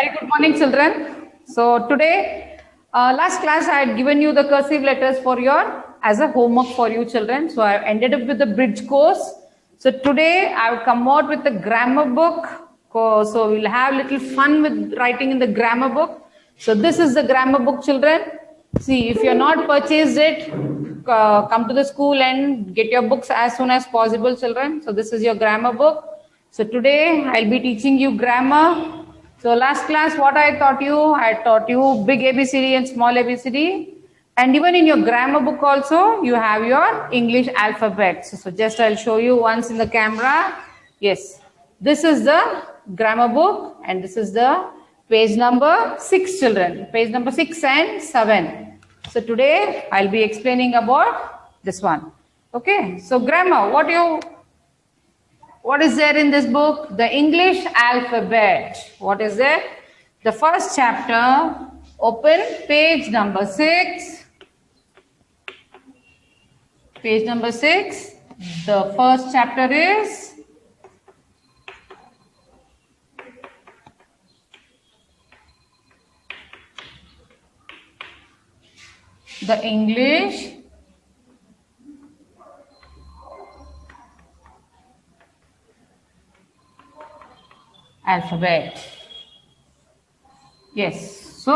Very good morning, children. So today, last class I had given you the cursive letters for your as a homework for you children. So I ended up with the bridge course. So today I have come out with the grammar book. So we'll have little fun with writing in the grammar book. So this is the grammar book, children. See, if you're not purchased it, come to the school and get your books as soon as possible, children. So this is your grammar book. So today I'll be teaching you grammar. So last class, what I taught you? I taught you big ABCD and small ABCD. And even in your grammar book also, you have your English alphabets. So just I'll show you once in the camera. Yes, this is the grammar book and this is the page number 6, children. Page number 6 and 7. So today I'll be explaining about this one. Okay, so grammar, what is there in this book? The English alphabet. What is there? The first chapter, open page number 6. Page number 6. The first chapter is the English alphabet. Yes, so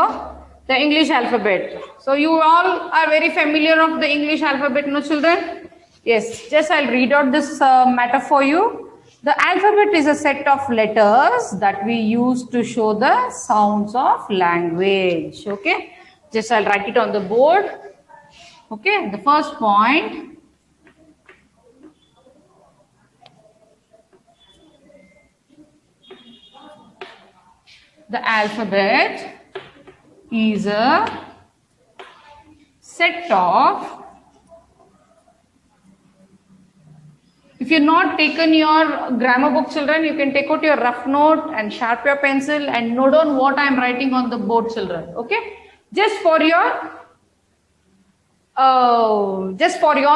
the English alphabet. So you all are very familiar of the English alphabet, no children? Yes, just I'll read out this matter for you. The alphabet is a set of letters that we use to show the sounds of language. Okay, just I'll write it on the board. Okay, the first point. The alphabet is a set of, if you've not taken your grammar book, children, you can take out your rough note and sharp your pencil and note down what I am writing on the board, children. Okay, just for your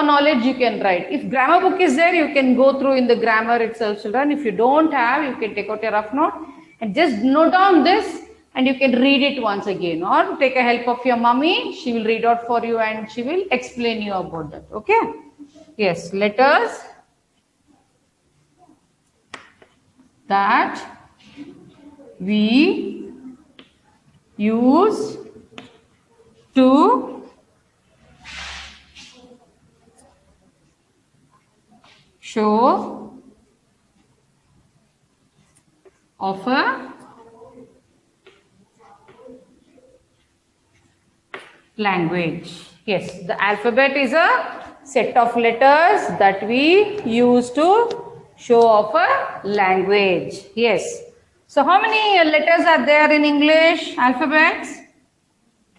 knowledge you can write. If grammar book is there, you can go through in the grammar itself, children. If you don't have, you can take out your rough note and just note down this and you can read it once again, or take a help of your mummy. She will read out for you and she will explain you about that. Okay, yes, letters that we use to show of a language. Yes, the alphabet is a set of letters that we use to show of a language. Yes. So how many letters are there in English alphabets?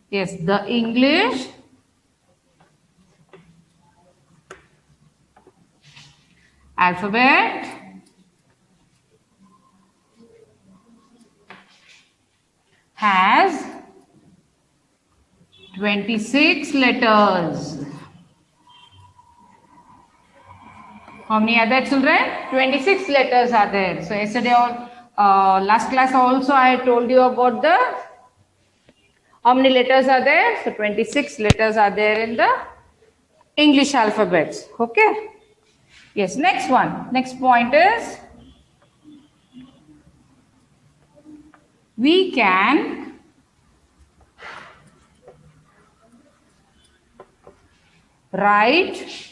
Yes, the English alphabet has 26 letters. How many are there, children? 26 letters are there. So yesterday, last class also I told you about the how many letters are there. So 26 letters are there in the English alphabets. Okay. Yes. Next one. Next point is we can write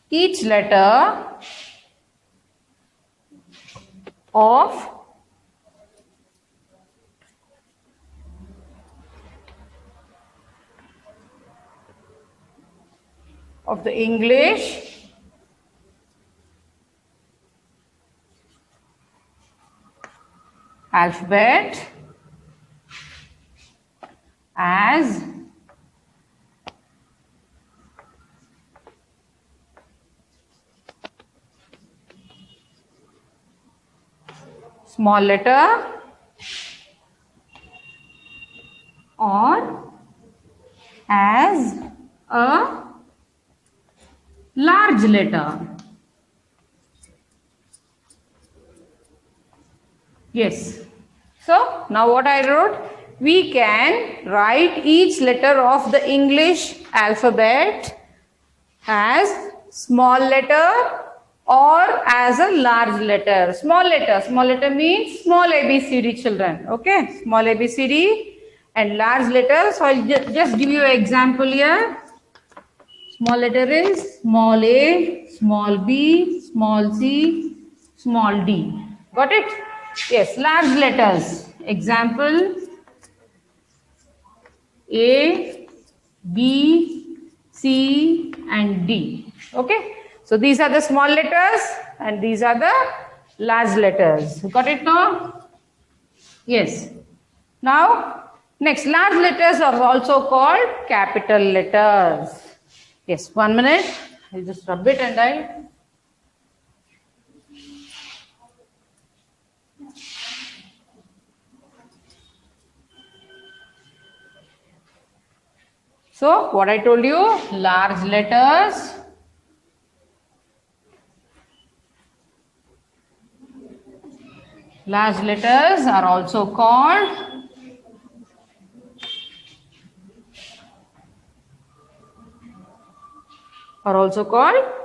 each letter of the English alphabet as small letter or as a large letter. Yes. So now what I wrote, we can write each letter of the English alphabet as small letter or as a large letter. Small letter means small ABCD, children. Okay, small ABCD and large letter. So I'll just give you an example here. Small letter is small a, small b, small c, small d. Got it? Yes, large letters. Example A, B, C and D. Okay. So these are the small letters and these are the large letters. Got it now? Yes. Now, next, large letters are also called capital letters. Yes, 1 minute. I'll just rub it and I'll. So, what I told you, large letters are also called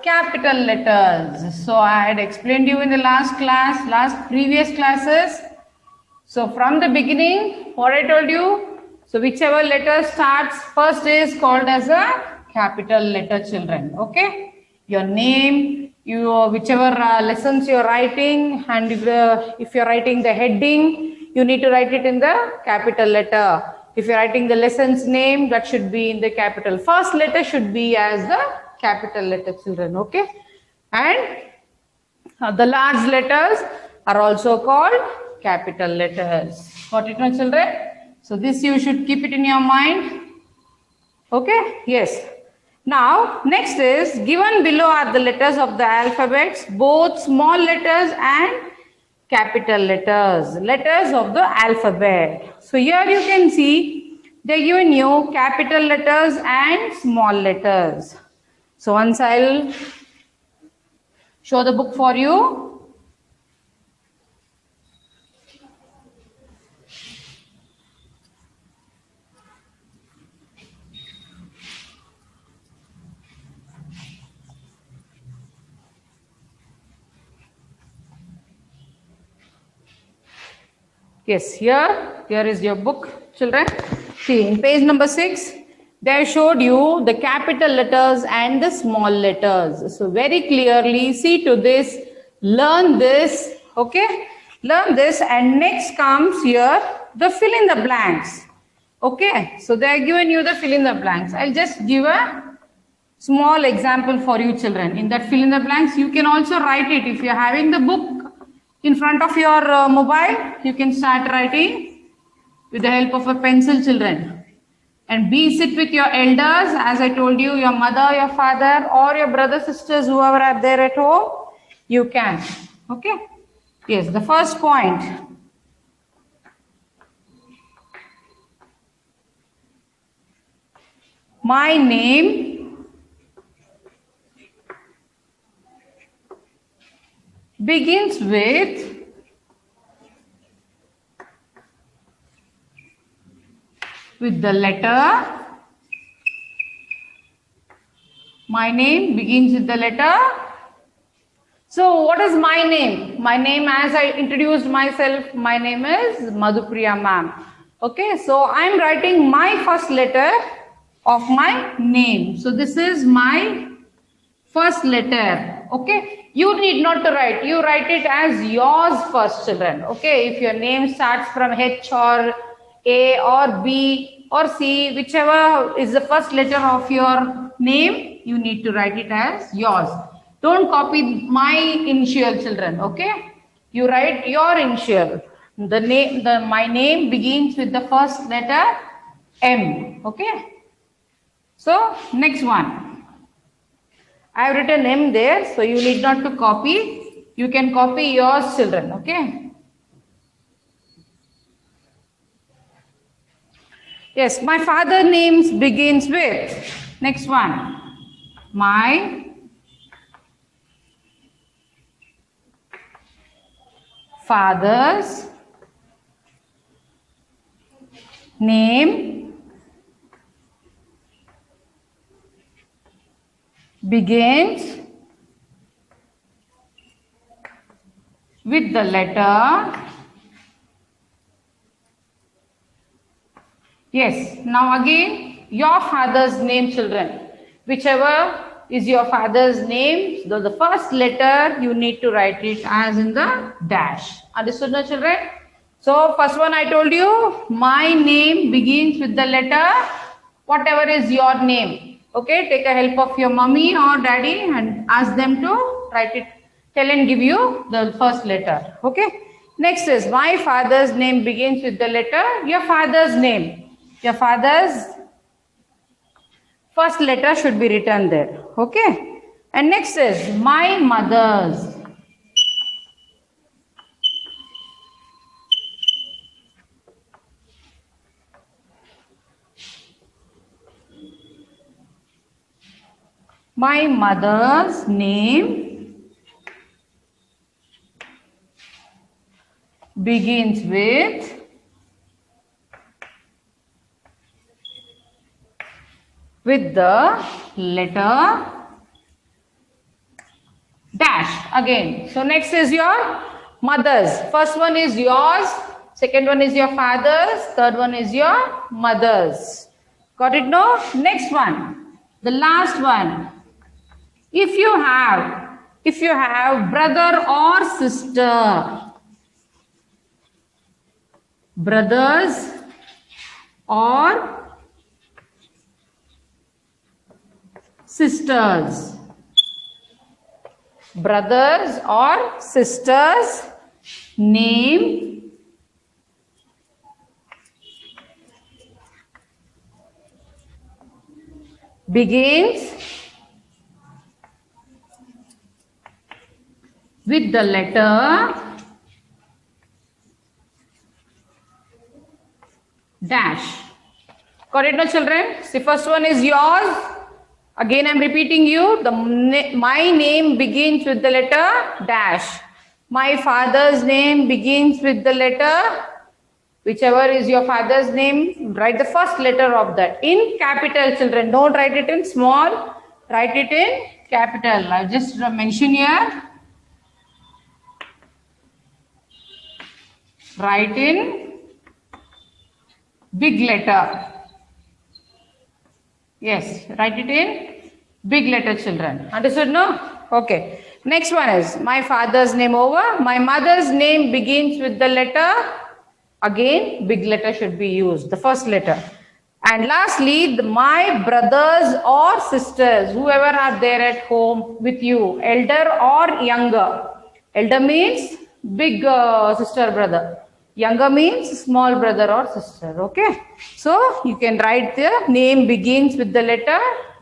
capital letters. So I had explained you in the previous classes. So from the beginning, what I told you, so whichever letter starts first is called as a capital letter, children. Okay, your name, whichever lessons you're writing, and if you're writing the heading, you need to write it in the capital letter. If you're writing the lesson's name, that should be in the capital. First letter should be as the capital letter, children. Okay, and the large letters are also called capital letters. Got it now, children? So this you should keep it in your mind. Okay? Yes. Now, next is, given below are the letters of the alphabets, both small letters and capital letters. Letters of the alphabet. So here you can see, they are given you capital letters and small letters. So once I'll show the book for you. Yes, here is your book, children. See, in page number 6, they showed you the capital letters and the small letters. So very clearly, see to this, learn this, okay? Learn this, and next comes here the fill in the blanks. Okay, so they are given you the fill in the blanks. I'll just give a small example for you, children. In that fill in the blanks, you can also write it. If you're having the book in front of your mobile, you can start writing with the help of a pencil, children. And sit with your elders, as I told you, your mother, your father, or your brothers, sisters, whoever are there at home, you can. Okay? Yes, the first point. My name begins with the letter. My name begins with the letter. So what is my name? My name, as I introduced myself, my name is Madhupriya ma'am. Okay, so I am writing my first letter of my name. So this is my first letter. Okay, you need not to write. You write it as yours first, children. Okay, if your name starts from H or A or B or C, whichever is the first letter of your name, you need to write it as yours. Don't copy my initial, children. Okay, you write your initial. My name begins with the first letter M. Okay. So next one, I have written M there, so you need not to copy. You can copy yours, children. Okay. Yes, my father names begins with, next one, my father's name begins with the letter. Yes, now again, your father's name, children. Whichever is your father's name, so the first letter you need to write it as in the dash. Understood, no, children? So, first one I told you, my name begins with the letter, whatever is your name. Okay, take a help of your mummy or daddy and ask them to write it, tell and give you the first letter. Okay, next is my father's name begins with the letter, your father's name. Your father's first letter should be written there. Okay. And next is my mother's. My mother's name begins with the letter dash again. So next is your mother's. First one is yours, second one is your father's, third one is your mother's. Got it? No? Next one, the last one. If you have brother or sister, brothers or sisters, brothers or sisters, name begins with the letter dash. Got it, no, children? See, first one is yours. Again, I am repeating you. My name begins with the letter dash. My father's name begins with the letter, whichever is your father's name, write the first letter of that in capital, children. Don't write it in small. Write it in capital. I just mention here. Write in big letter. Yes, write it in big letter, children. Understood, no? Okay. Next one is my father's name over. My mother's name begins with the letter. Again, big letter should be used, the first letter. And lastly, my brothers or sisters, whoever are there at home with you, elder or younger. Elder means big sister, brother. Younger means small brother or sister. Okay. So you can write the name begins with the letter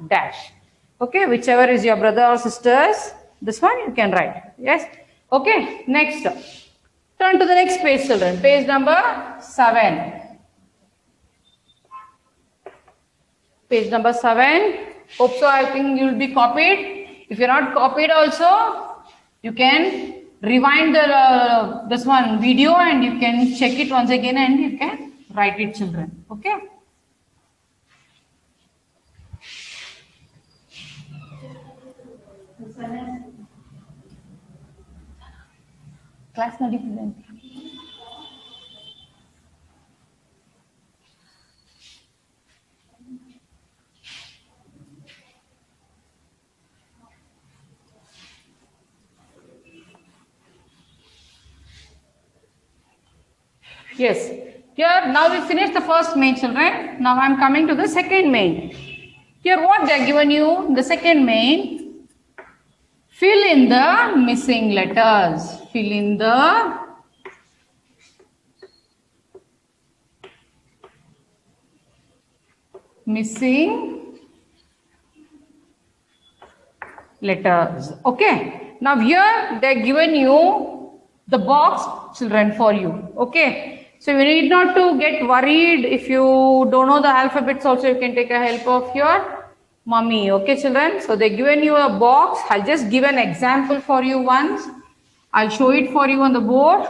dash. Okay. Whichever is your brother or sisters, this one you can write. Yes. Okay. Next. Turn to the next page, children. Page number 7. Page number 7. Hope so. I think you will be copied. If you are not copied also, you can rewind this one video and you can check it once again and you can write it, children. Okay. Class not different. Yes. Here now we finished the first main, children. Now I am coming to the second main. Here what they are given you, the second main, fill in the missing letters. Fill in the missing letters. Okay. Now here they are given you the box, children, for you. Okay. So you need not to get worried. If you don't know the alphabets also, you can take a help of your mummy. Okay, children. So they given you a box. I'll just give an example for you once. I'll show it for you on the board.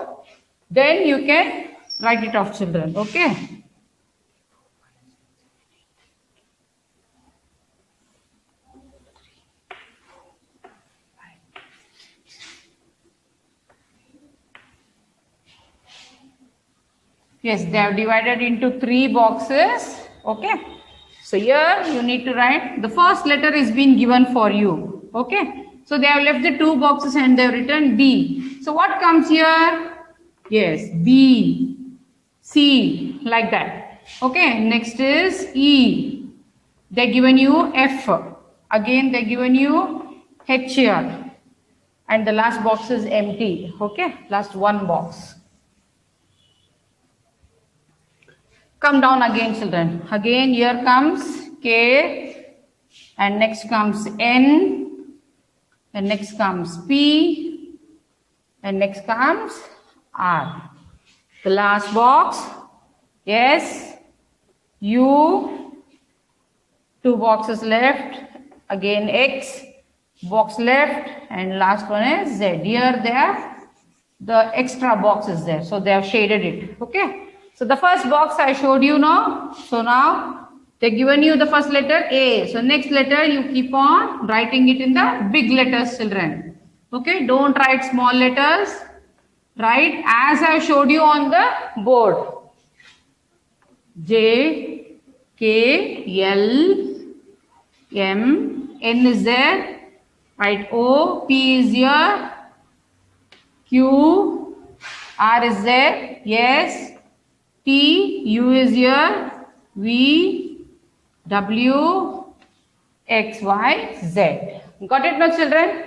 Then you can write it off, children. Okay. Yes, they have divided into 3 boxes. Okay. So here you need to write the first letter is being given for you. Okay. So they have left the 2 boxes and they have written D. So what comes here? Yes, B, C, like that. Okay. Next is E. They given you F. Again they given you H here. And the last box is empty. Okay. Last 1 box. Come down again, children. Again, here comes K, and next comes N, and next comes P, and next comes R. The last box, S, U, 2 boxes left, again X, box left, and last one is Z. Here they have the extra box is there, so they have shaded it. Okay. So the first box I showed you now. So now they given you the first letter A. So next letter you keep on writing it in the big letters, children. Okay, don't write small letters. Write as I showed you on the board. J, K, L, M, N is there. Write O, P is here. Q, R is there. Yes. T, U is here, V, W, X, Y, Z. Got it now, children?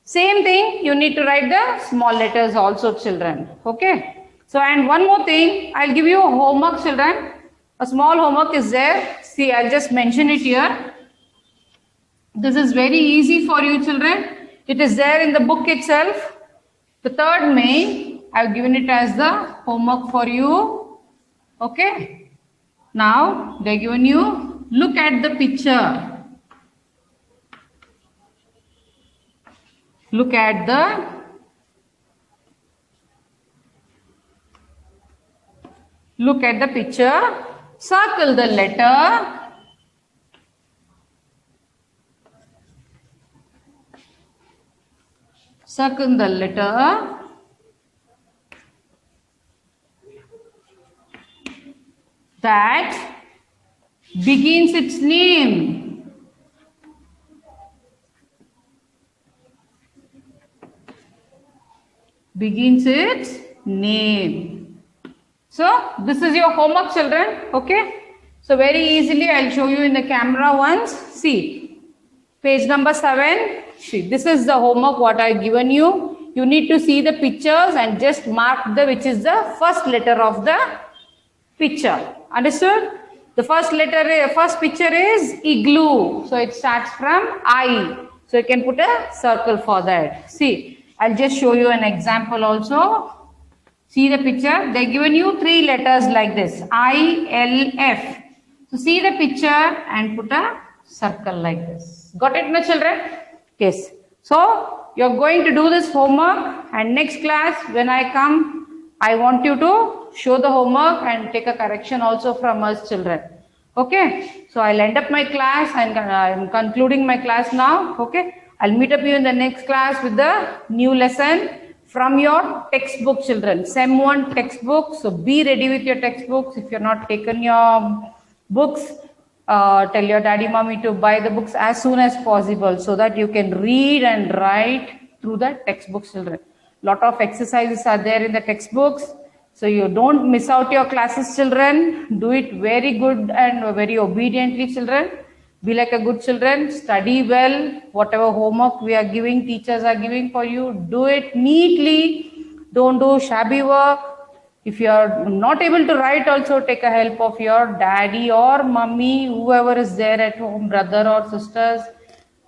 Same thing, you need to write the small letters also, children. Okay. So, and one more thing, I'll give you a homework, children. A small homework is there. See, I'll just mention it here. This is very easy for you, children. It is there in the book itself. The 3rd May, I've given it as the homework for you. Okay. Now they given you, look at the picture. Look at the picture. Circle the letter. Circle the letter. That begins its name. Begins its name. So this is your homework, children. Okay. So very easily I'll show you in the camera once. See, page number 7. See, this is the homework what I've given you. You need to see the pictures and just mark which is the first letter of the picture. Understood? The first picture is igloo. So it starts from I. So you can put a circle for that. See, I'll just show you an example also. See the picture. They given you 3 letters like this. I, L, F. So see the picture and put a circle like this. Got it, my children? Yes. So you're going to do this homework, and next class when I come, I want you to show the homework and take a correction also from us, children. Okay. So I'll end up my class and I'm concluding my class now. Okay. I'll meet up you in the next class with the new lesson from your textbook, children. Sem 1 textbook. So be ready with your textbooks. If you're not taken your books, tell your daddy, mommy to buy the books as soon as possible so that you can read and write through the textbooks, children. Lot of exercises are there in the textbooks. So you don't miss out your classes, children. Do it very good and very obediently, children. Be like a good children. Study well. Whatever homework we are giving, teachers are giving for you, do it neatly. Don't do shabby work. If you are not able to write, also take a help of your daddy or mummy, whoever is there at home, brother or sisters.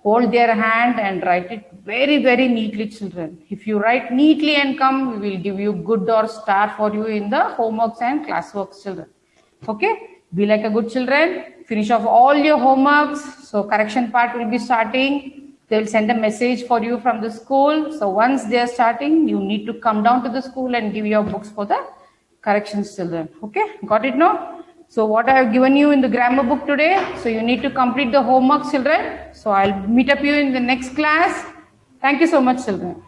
Hold their hand and write it very, very neatly, children. If you write neatly and come, we will give you good or star for you in the homeworks and classworks, children. Okay? Be like a good children. Finish off all your homeworks. So correction part will be starting. They will send a message for you from the school. So once they are starting, you need to come down to the school and give your books for the corrections, children. Okay? Got it now? So what I have given you in the grammar book today, so you need to complete the homework, children. So I'll meet up you in the next class. Thank you so much, children.